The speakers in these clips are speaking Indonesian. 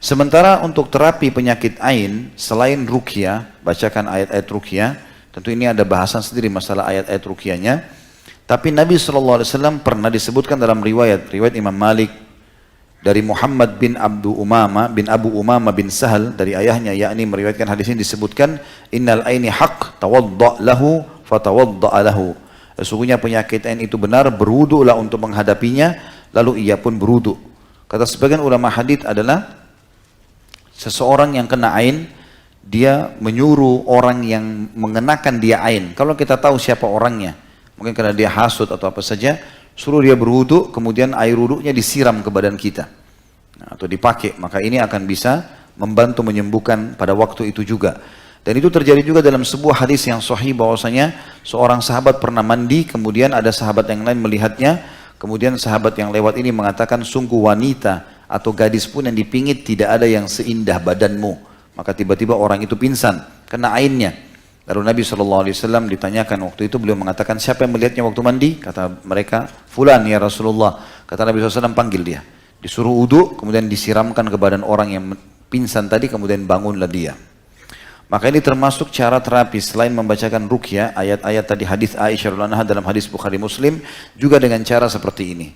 Sementara untuk terapi penyakit ain, selain ruqyah, bacakan ayat-ayat ruqyah, tentu ini ada bahasan sendiri masalah ayat-ayat ruqyahnya. Tapi Nabi SAW pernah disebutkan dalam riwayat Imam Malik, dari Muhammad bin Abu Umama bin Sahal, dari ayahnya, yakni meriwayatkan hadis ini disebutkan, innal aini haq tawadda' lahu fatawadda' lahu. Sesungguhnya penyakit ain itu benar, berwudulah untuk menghadapinya, lalu ia pun berwudu. Kata sebagian ulama hadis adalah seseorang yang kena ain, dia menyuruh orang yang mengenakan dia ain. Kalau kita tahu siapa orangnya, mungkin karena dia hasut atau apa saja, suruh dia berwudu, kemudian air wudunya disiram ke badan kita, atau dipakai, maka ini akan bisa membantu menyembuhkan pada waktu itu juga. Dan itu terjadi juga dalam sebuah hadis yang sahih, bahwasanya seorang sahabat pernah mandi, kemudian ada sahabat yang lain melihatnya, kemudian sahabat yang lewat ini mengatakan, sungguh wanita atau gadis pun yang dipingit tidak ada yang seindah badanmu. Maka tiba-tiba orang itu pingsan, kena ainnya. Lalu Nabi SAW ditanyakan waktu itu, beliau mengatakan, siapa yang melihatnya waktu mandi? Kata mereka, fulan ya Rasulullah. Kata Nabi SAW, panggil dia. Disuruh wudu, kemudian disiramkan ke badan orang yang pingsan tadi, kemudian bangunlah dia. Maka ini termasuk cara terapi, selain membacakan ruqyah, ayat-ayat tadi hadis Aisyah radhiyallahu anha dalam hadis Bukhari Muslim, juga dengan cara seperti ini.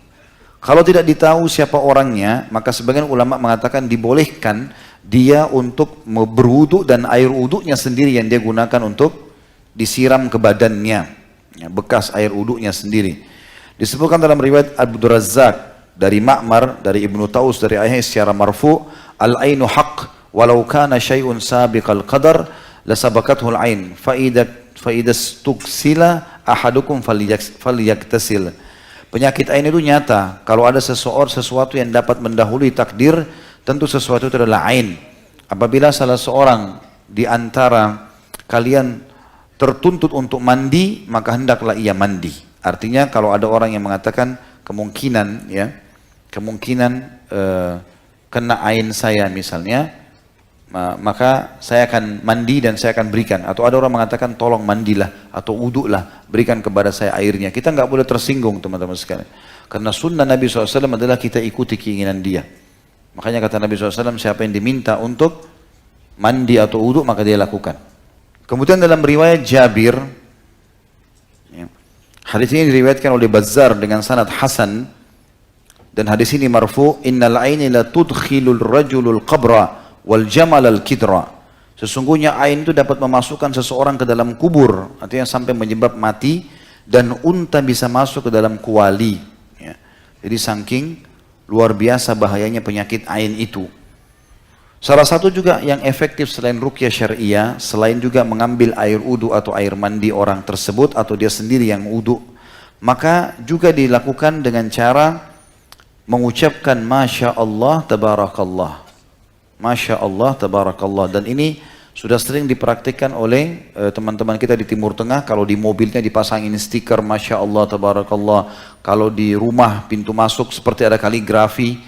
Kalau tidak ditahu siapa orangnya, maka sebagian ulama mengatakan dibolehkan dia untuk berwudu dan air wudunya sendiri yang dia gunakan untuk disiram ke badannya, ya, bekas air wudunya sendiri. Disebutkan dalam riwayat Abdul Razzaq dari Ma'mar, dari Ibnu Taus, dari ayahnya secara marfu, al-ainu haq walau kana syai'un sabiqal qadar lasabaqathu al-ain fa idza stuksila ahadukum falyaktasil. Penyakit ain itu nyata. Kalau ada sesuatu yang dapat mendahului takdir, tentu sesuatu itu adalah ain. Apabila salah seorang di antara kalian tertuntut untuk mandi, maka hendaklah ia mandi. Artinya kalau ada orang yang mengatakan kemungkinan kena ain saya misalnya, maka saya akan mandi dan saya akan berikan. Atau ada orang mengatakan tolong mandilah atau wudulah, berikan kepada saya airnya. Kita nggak boleh tersinggung teman-teman sekalian. Karena sunnah Nabi SAW adalah kita ikuti keinginan dia. Makanya kata Nabi SAW, siapa yang diminta untuk mandi atau wudu maka dia lakukan. Kemudian dalam riwayat Jabir, ya, hadis ini diriwayatkan oleh Bazzar dengan sanad hasan, dan hadis ini marfu, innal aini la tudkhilul rajulul qabra wal jamal al kidra. Sesungguhnya ain itu dapat memasukkan seseorang ke dalam kubur, artinya sampai menyebab mati, dan unta bisa masuk ke dalam kuali, ya. Jadi saking luar biasa bahayanya penyakit ain itu. Salah satu juga yang efektif selain ruqyah syariah, selain juga mengambil air wudu atau air mandi orang tersebut atau dia sendiri yang wudu, maka juga dilakukan dengan cara mengucapkan Masya Allah Tabarakallah. Masya Allah Tabarakallah. Dan ini sudah sering dipraktikkan oleh teman-teman kita di Timur Tengah. Kalau di mobilnya dipasangin stiker Masya Allah Tabarakallah. Kalau di rumah pintu masuk seperti ada kaligrafi,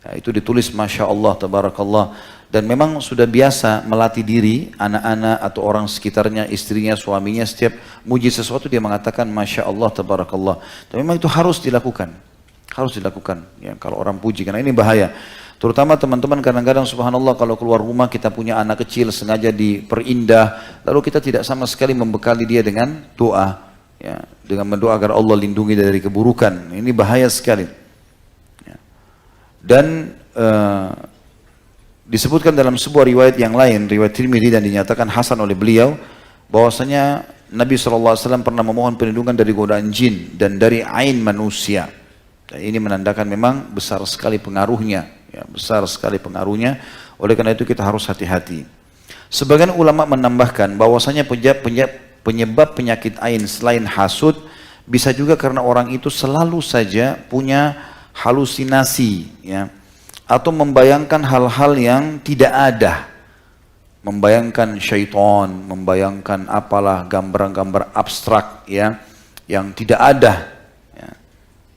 ya, itu ditulis Masya Allah Tabarakallah. Dan memang sudah biasa melatih diri anak-anak atau orang sekitarnya, istrinya, suaminya, setiap muji sesuatu dia mengatakan Masya Allah Tabarakallah. Dan memang itu harus dilakukan. Harus dilakukan, ya, kalau orang puji, karena ini bahaya. Terutama teman-teman kadang-kadang subhanallah kalau keluar rumah kita punya anak kecil sengaja diperindah, lalu kita tidak sama sekali membekali dia dengan doa, ya, dengan mendoa agar Allah lindungi dari keburukan. Ini bahaya sekali, ya. Dan disebutkan dalam sebuah riwayat yang lain, riwayat Tirmidzi, dan dinyatakan hasan oleh beliau, bahwasanya Nabi SAW pernah memohon perlindungan dari godaan jin dan dari ain manusia. Dan ini menandakan memang besar sekali pengaruhnya, ya, besar sekali pengaruhnya. Oleh karena itu kita harus hati-hati. Sebagian ulama menambahkan bahwasanya penyebab penyakit ain selain hasud bisa juga karena orang itu selalu saja punya halusinasi, ya, atau membayangkan hal-hal yang tidak ada, membayangkan syaitan, membayangkan apalah gambar-gambar abstrak, ya, yang tidak ada.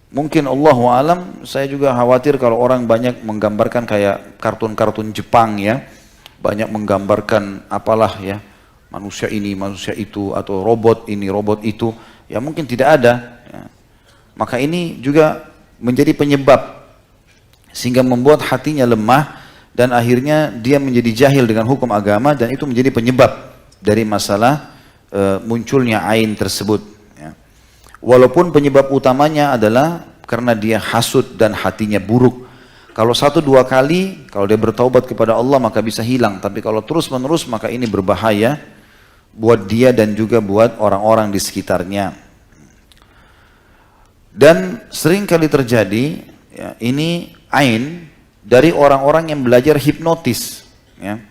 Mungkin Allahu alam, saya juga khawatir kalau orang banyak menggambarkan kayak kartun-kartun Jepang, ya, banyak menggambarkan apalah, ya, manusia ini, manusia itu, atau robot ini, robot itu, ya mungkin tidak ada, ya. Maka ini juga menjadi penyebab sehingga membuat hatinya lemah dan akhirnya dia menjadi jahil dengan hukum agama, dan itu menjadi penyebab dari masalah munculnya ain tersebut. Ya. Walaupun penyebab utamanya adalah karena dia hasud dan hatinya buruk. Kalau 1-2 kali, kalau dia bertaubat kepada Allah maka bisa hilang. Tapi kalau terus menerus maka ini berbahaya buat dia dan juga buat orang-orang di sekitarnya. Dan sering kali terjadi, ya, ini ain dari orang-orang yang belajar hipnotis. Ya.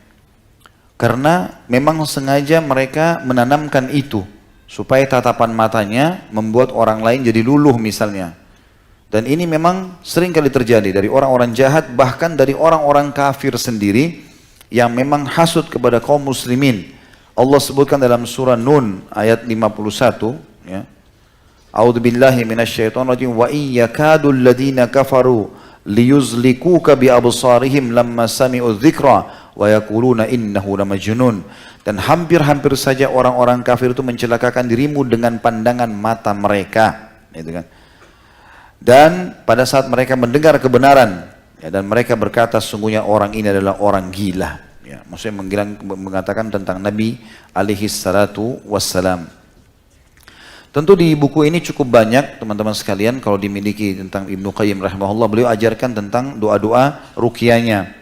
Karena memang sengaja mereka menanamkan itu supaya tatapan matanya membuat orang lain jadi luluh misalnya. Dan ini memang sering kali terjadi dari orang-orang jahat, bahkan dari orang-orang kafir sendiri yang memang hasud kepada kaum muslimin. Allah sebutkan dalam surah Nun ayat 51, ya. A'udzubillahi minasyaitonirrajim wa iyyakadul ladzina kafaru liyuzlikuka bi absarihim lamma sami'u dzikra wa yaquluna innahu lamajnun. Dan hampir-hampir saja orang-orang kafir itu mencelakakan dirimu dengan pandangan mata mereka, gitu kan. Dan pada saat mereka mendengar kebenaran, ya, dan mereka berkata sungguhnya orang ini adalah orang gila, ya, maksudnya mengatakan tentang Nabi alaihi salatu wassalam. Tentu di buku ini cukup banyak teman-teman sekalian kalau dimiliki tentang Ibnu Qayyim rahimahullah, beliau ajarkan tentang doa-doa ruqyahnya.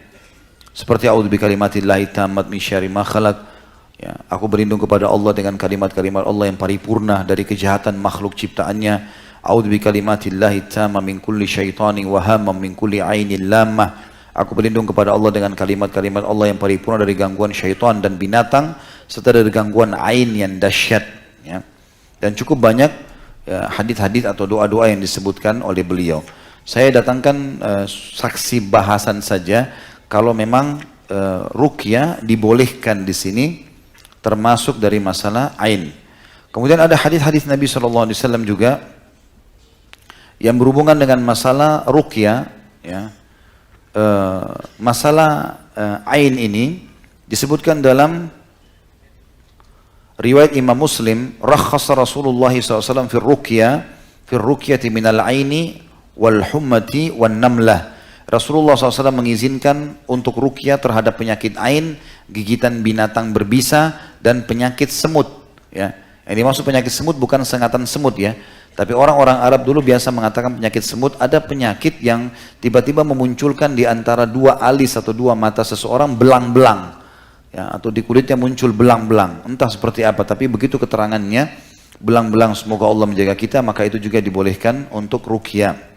Seperti a'udzu bikalimatillahi tammat min syarri ma khalaq. Ya, aku berlindung kepada Allah dengan kalimat-kalimat Allah yang paripurna dari kejahatan makhluk ciptaannya. A'udzu bikalimatillahi tammat min kulli syaitanin wa hammin min kulli ainin lammah. Aku berlindung kepada Allah dengan kalimat-kalimat Allah yang paripurna dari gangguan syaitan dan binatang serta dari gangguan ain yang dahsyat, ya. Dan cukup banyak, ya, hadits-hadits atau doa-doa yang disebutkan oleh beliau. Saya datangkan saksi bahasan saja. Kalau memang ruqyah dibolehkan di sini, termasuk dari masalah ain. Kemudian ada hadis-hadis Nabi SAW juga yang berhubungan dengan masalah ruqyah, ya. Masalah ain ini disebutkan dalam riwayat Imam Muslim, rakhasa Rasulullah SAW fi ruqyati minal aini wal hummati wan namlah. Rasulullah SAW mengizinkan untuk ruqyah terhadap penyakit ain, gigitan binatang berbisa, dan penyakit semut. Ya. Yang dimaksud penyakit semut bukan sengatan semut, ya. Tapi orang-orang Arab dulu biasa mengatakan penyakit semut, ada penyakit yang tiba-tiba memunculkan di antara 2 alis atau 2 mata seseorang belang-belang. Ya, atau di kulitnya muncul belang-belang. Entah seperti apa, tapi begitu keterangannya, belang-belang, semoga Allah menjaga kita, maka itu juga dibolehkan untuk ruqyah.